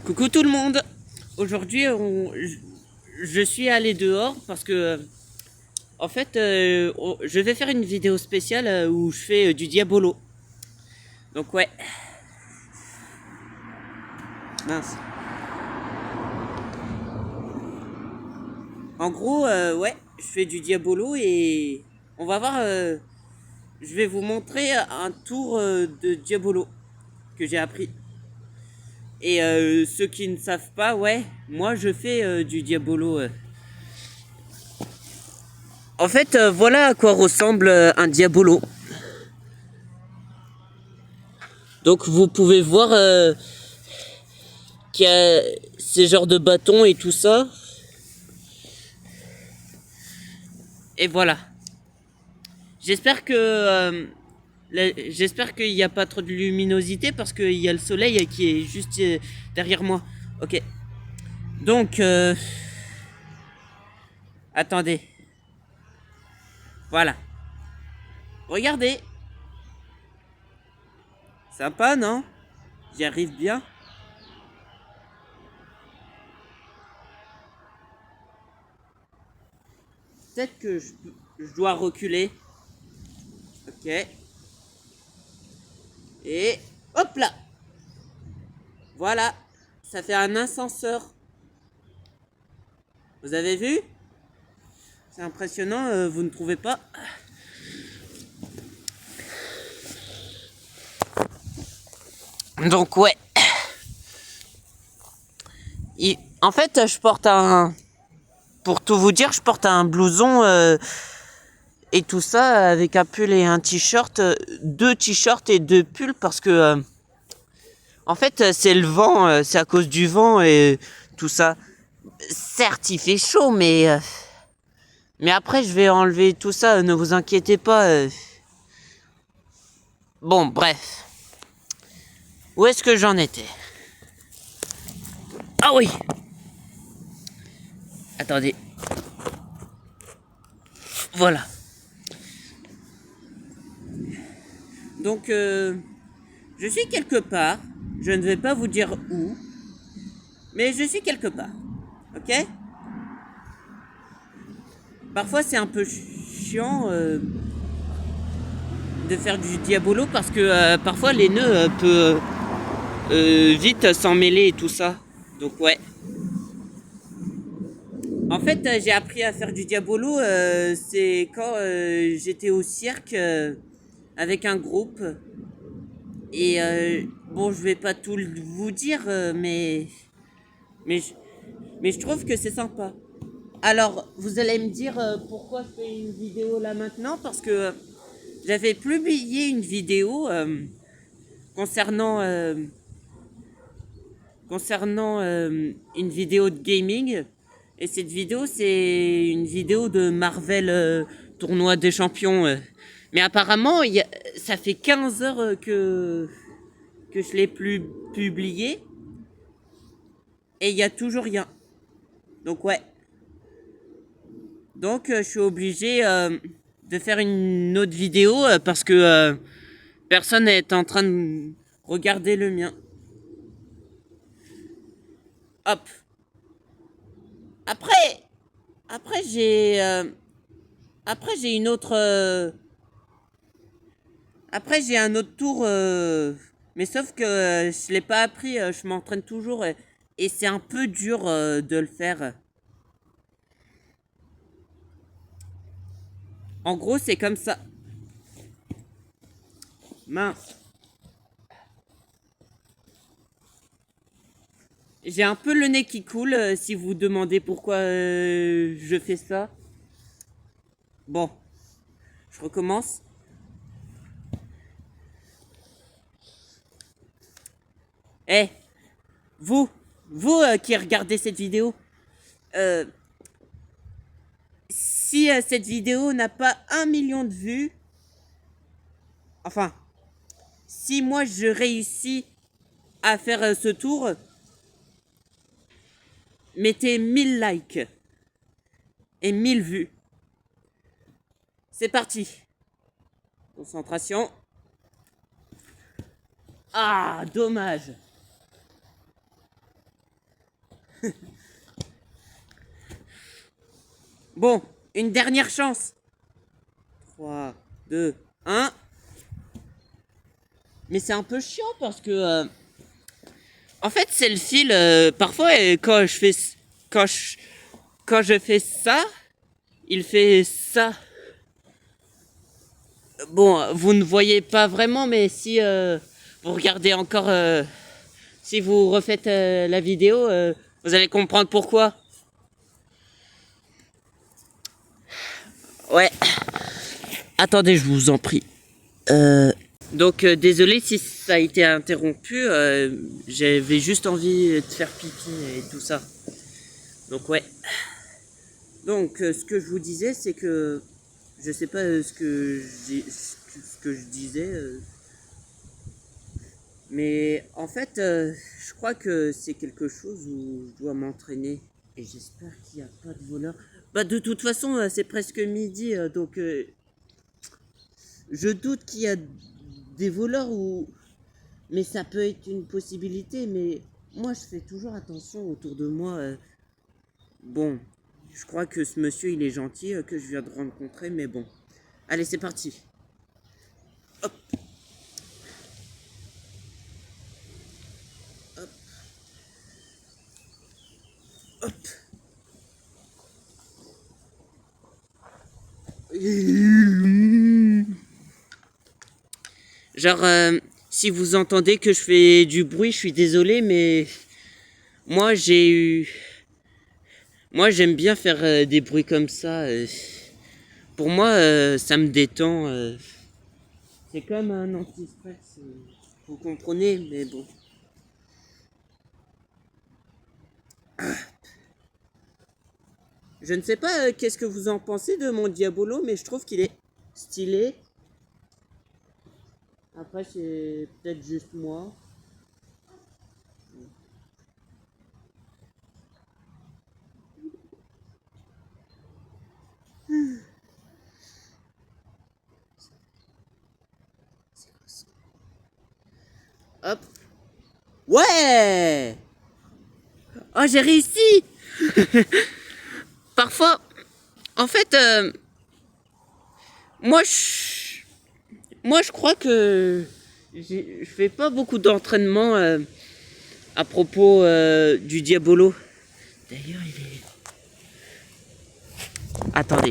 Coucou tout le monde. Aujourd'hui, je suis allé dehors parce que, en fait, je vais faire une vidéo spéciale où je fais du Diabolo. Donc ouais, mince. En gros, ouais, je fais du Diabolo et on va voir. Je vais vous montrer un tour de Diabolo que j'ai appris. Et ceux qui ne savent pas, ouais, moi je fais du Diabolo. En fait, voilà à quoi ressemble un Diabolo. Donc vous pouvez voir qu'il y a ces genres de bâtons et tout ça. Et voilà. J'espère que j'espère qu'il n'y a pas trop de luminosité parce qu'il y a le soleil qui est juste derrière moi. Ok. Donc attendez. Voilà. Regardez. Sympa, non? J'y arrive bien. Peut-être que je dois reculer. Ok. Et hop là. Voilà. Ça fait un ascenseur. Vous avez vu? C'est impressionnant, vous ne trouvez pas? Donc ouais. En fait, je porte un... Pour tout vous dire, je porte un blouson et tout ça avec un pull et un t-shirt. Deux t-shirts et deux pulls parce que... en fait, c'est le vent, c'est à cause du vent et tout ça. Certes, il fait chaud, mais après, je vais enlever tout ça, ne vous inquiétez pas. Bon, bref. Où est-ce que j'en étais? Ah oui! Attendez. Voilà. Donc, je suis quelque part. Je ne vais pas vous dire où. Mais je suis quelque part. Ok? Parfois, c'est un peu chiant de faire du diabolo parce que parfois les nœuds peuvent vite s'en mêler et tout ça. Donc, ouais. En fait, j'ai appris à faire du diabolo. C'est quand j'étais au cirque avec un groupe. Et bon, je vais pas tout vous dire, mais, je- mais je trouve que c'est sympa. Alors, vous allez me dire pourquoi je fais une vidéo là maintenant? Parce que j'avais publié une vidéo concernant, une vidéo de gaming. Et cette vidéo, c'est une vidéo de Marvel Tournoi des Champions. Mais apparemment, ça fait 15 heures que je l'ai plus publié. Et il n'y a toujours rien. Donc ouais. Donc je suis obligé de faire une autre vidéo parce que personne n'est en train de regarder le mien. Hop. Après, après j'ai, après j'ai une autre, après j'ai un autre tour, mais sauf que je l'ai pas appris. Je m'entraîne toujours et c'est un peu dur de le faire. En gros, c'est comme ça. Mince. J'ai un peu le nez qui coule si vous demandez pourquoi je fais ça. Bon, je recommence. Eh, vous, vous qui regardez cette vidéo, euh, si cette vidéo n'a pas 1 million de vues, enfin, si moi je réussis à faire ce tour, mettez 1000 likes et 1000 vues. C'est parti. Concentration. Ah, dommage. Bon, une dernière chance. 3, 2, 1. Mais c'est un peu chiant parce que... en fait, c'est le fil. Parfois, quand je, quand je fais ça, il fait ça. Bon, vous ne voyez pas vraiment, mais si vous regardez encore... si vous refaites la vidéo, vous allez comprendre pourquoi. Ouais. Attendez, je vous en prie. Donc désolé si ça a été interrompu, j'avais juste envie de faire pipi et tout ça. Donc ouais. Donc ce que je vous disais, c'est que je sais pas ce que je disais, mais en fait je crois que c'est quelque chose où je dois m'entraîner et j'espère qu'il n'y a pas de voleur. Bah de toute façon c'est presque midi, donc je doute qu'il y a des voleurs ou... Mais ça peut être une possibilité, mais moi je fais toujours attention autour de moi. Bon, je crois que ce monsieur il est gentil que je viens de rencontrer, mais bon. Allez, c'est parti. Hop, hop, hop. Genre, si vous entendez que je fais du bruit, je suis désolé, mais moi j'ai eu... Moi j'aime bien faire des bruits comme ça. Pour moi, ça me détend. C'est comme un anti-stress. Vous comprenez, mais bon. Je ne sais pas qu'est-ce que vous en pensez de mon Diabolo, mais je trouve qu'il est stylé. Après, c'est peut-être juste moi. Hop. Ouais! Oh, j'ai réussi! Parfois, en fait, moi, je, moi, je crois que je fais pas beaucoup d'entraînement à propos du Diabolo. D'ailleurs, il est... Attendez.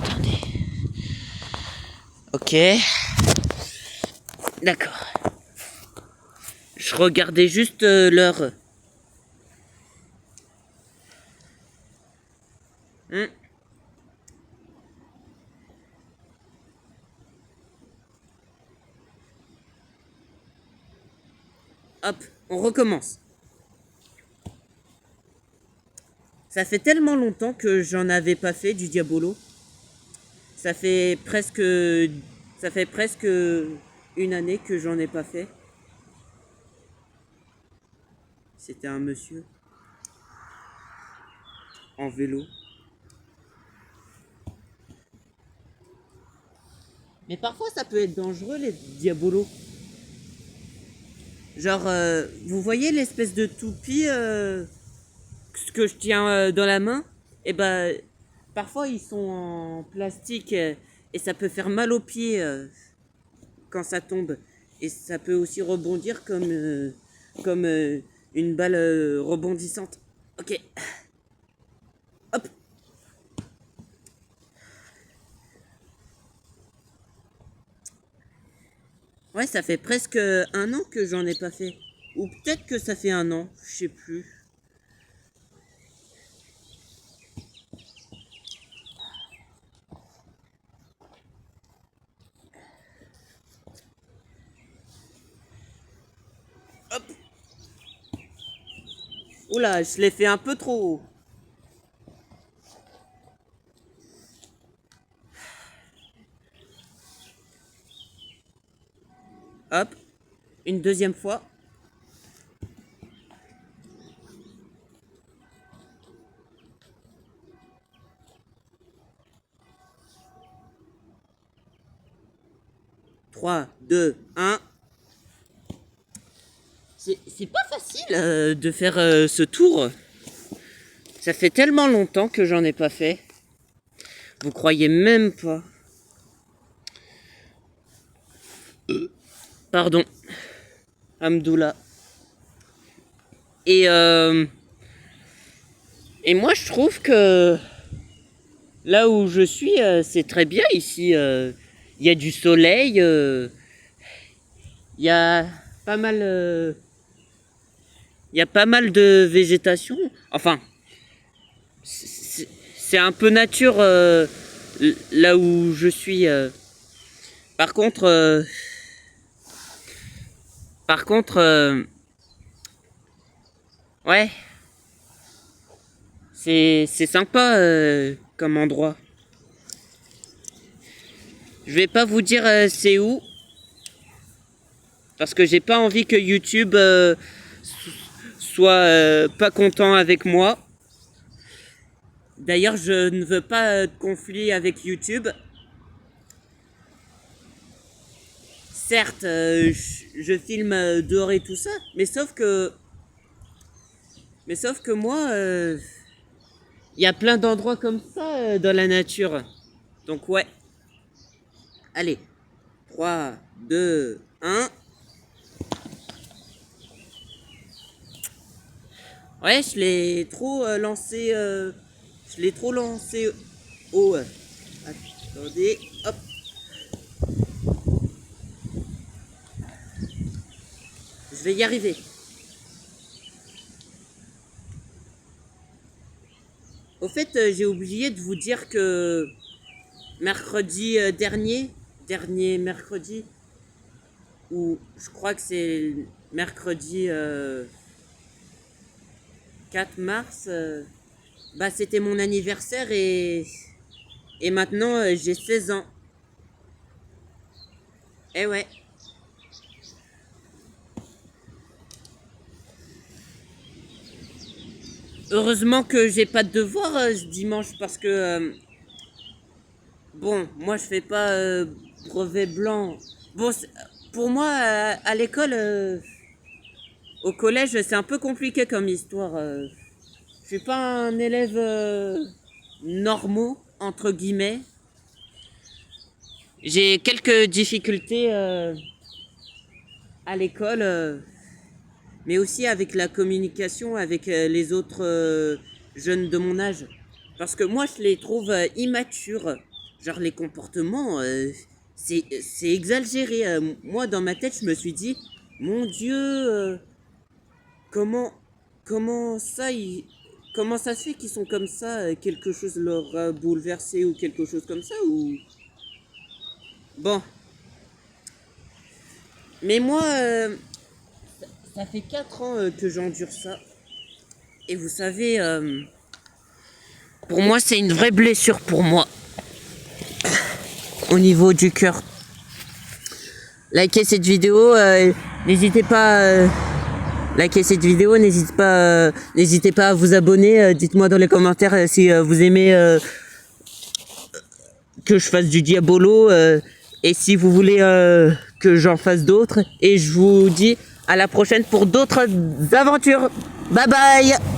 Attendez. Ok. D'accord. Je regardais juste l'heure. Hmm. Hop, on recommence. Ça fait tellement longtemps que j'en avais pas fait du Diabolo. Ça fait presque, ça fait presque une année que j'en ai pas fait. C'était un monsieur en vélo. Mais parfois ça peut être dangereux les diabolos. Genre, vous voyez l'espèce de toupie que je tiens dans la main? Et ben, parfois ils sont en plastique et ça peut faire mal aux pieds quand ça tombe. Et ça peut aussi rebondir comme une balle rebondissante. Ok, hop. Ouais, ça fait presque un an que j'en ai pas fait. Ou peut-être que ça fait un an, je sais plus. Hop. Oula, je l'ai fait un peu trop haut. Hop. Une deuxième fois. 3, 2, 1. c'est pas facile de faire ce tour. Ça fait tellement longtemps que j'en ai pas fait. Vous croyez même pas. Pardon. Hamdoullah. Et moi, je trouve que là où je suis, c'est très bien ici. Il y a du soleil. Il y a pas mal. Il y a pas mal de végétation. Enfin, c'est un peu nature là où je suis. Par contre, ouais, c'est sympa comme endroit. Je vais pas vous dire c'est où, parce que j'ai pas envie que YouTube soit pas content avec moi. D'ailleurs, je ne veux pas de conflit avec YouTube. Certes, je filme dehors et tout ça, mais sauf que moi, il y a plein d'endroits comme ça dans la nature. Donc ouais. Allez, 3, 2, 1. Ouais, je l'ai trop lancé. Je l'ai trop lancé haut. Attendez, hop. Je vais y arriver. Au fait, j'ai oublié de vous dire que mercredi dernier mercredi, ou je crois que c'est mercredi 4 mars, bah c'était mon anniversaire et maintenant j'ai 16 ans. Eh ouais. Heureusement que j'ai pas de devoir ce dimanche parce que bon, moi je fais pas brevet blanc. Bon, pour moi à l'école, au collège, c'est un peu compliqué comme histoire. Je suis pas un élève normaux entre guillemets. J'ai quelques difficultés à l'école, mais aussi avec la communication avec les autres jeunes de mon âge. Parce que moi, je les trouve immatures. Genre, les comportements, c'est exagéré. Moi, dans ma tête, je me suis dit, mon Dieu, comment, comment ça, comment ça se fait qu'ils sont comme ça quelque chose leur a bouleversé ou quelque chose comme ça ou... Bon. Mais moi, ça fait 4 ans que j'endure ça. Et vous savez, pour moi, c'est une vraie blessure pour moi. Au niveau du cœur. Likez cette vidéo, n'hésitez pas... likez cette vidéo, n'hésitez pas à vous abonner. Dites-moi dans les commentaires si vous aimez que je fasse du Diabolo et si vous voulez que j'en fasse d'autres. Et je vous dis à la prochaine pour d'autres aventures. Bye bye!